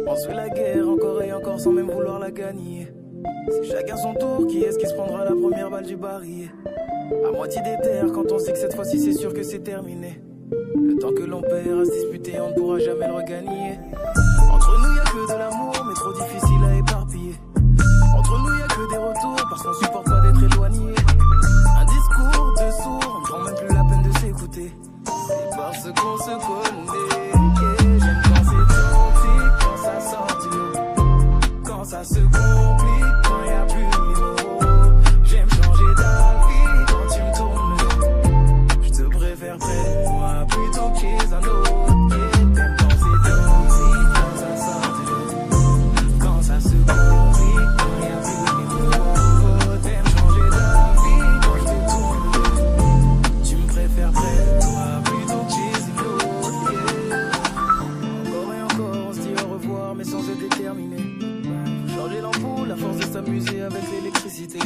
On se fait la guerre encore et encore sans même vouloir la gagner. C'est chacun son tour, qui est-ce qui se prendra la première balle du barillet? À moitié des terres quand on sait que cette fois-ci c'est sûr que c'est terminé. Le temps que l'on perd à se disputer, on ne pourra jamais le regagner. Entre nous y'a que de l'amour, mais trop difficile à éparpiller. Entre nous y'a que des retours, parce qu'on supporte pas d'être éloigné. Un discours de sourd, on ne prend même plus la peine de s'écouter. C'est parce qu'on se connaît. J'aime quand c'est toxique, quand ça sort du lot. Quand ça se complique, quand y'a plus de numéro. J'aime changer d'avis quand tu me tournes le dos. Je te préfère près de moi plutôt que chez un autre. T'aimes quand c'est toxique, quand ça sort du lot. Quand ça se complique, quand y'a plus de numéro. T'aimes changer d'avis quand je te tourne le dos. Tu me préfères près de toi plutôt que chez un autre. Encore et encore, on se dit au revoir mais sans être déterminé. Changer l'ampoule, la force de s'amuser avec l'électricité.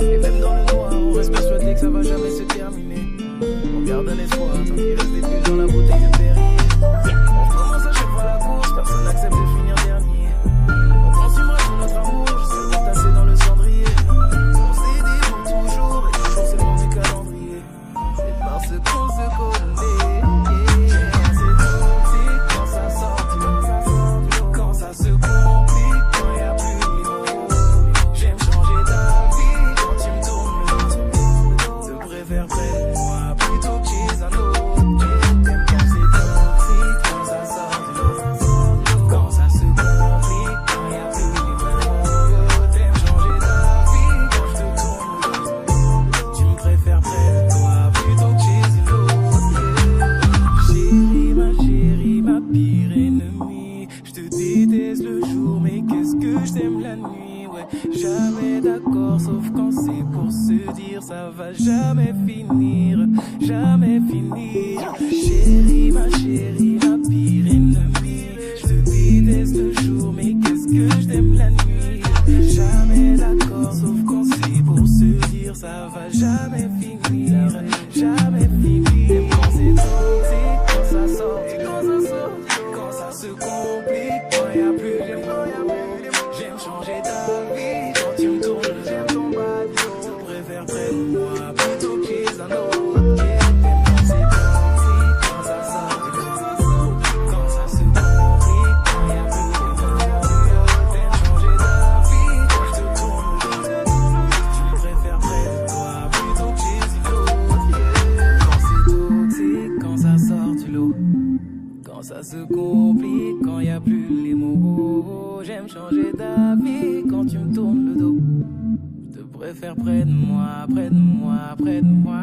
Et même dans le noir, on reste persuadé que ça va jamais se terminer. On garde un espoir tant qu'il reste des bulles dans la bouteille de Perrier. On recommence à chaque fois la course, personne n'accepte de finir dernier. On consumera tout notre amour jusqu'à tasser dans le cendrier. On s'est dit pour toujours et toujours c'est le nom du calendrier. C'est parce qu'on se connaît. C'est toxique quand ça sort du lot. Quand ça se complique, quand y'a plus de mots. J'aime changer d'avis quand tu me tournes le dos. Je préfère près de moi plutôt que chez un autre. T'aimes quand c'est toxique, quand ça sort du lot. Quand ça se complique, quand y'a plus de mots. T'aimes changer d'avis quand je te tourne le dos. Tu me préfères près de toi plutôt que chez un autre. Chérie, ma pire ennemie. Je te déteste le jour, mais qu'est-ce que je t'aime la nuit. Ouais, jamais d'accord, sauf quand c'est pour se dire ça va jamais finir, jamais finir. Chérie, ma pire ennemie. Je te déteste le jour, mais qu'est-ce que je t'aime la nuit. Jamais d'accord, sauf quand c'est pour se dire ça va jamais finir, jamais finir. Quand c'est toxique, quand ça sort, quand ça se complique, quand y'a plus de mots. J'aime changer d'avis quand tu me tournes le dos. Je préfère près de moi plutôt que chez un autre. Quand c'est toxique, quand ça sort, quand ça se complique, quand y'a plus de mots. J'aime changer d'avis quand je te tourne le dos. Je préfère près de toi plutôt que chez un autre. Quand c'est toxique, quand ça sort du lot. Quand ça se complique, quand y a plus les mots. J'aime changer d'avis quand tu me tournes le dos. Je te préfère près de moi, près de moi, près de moi.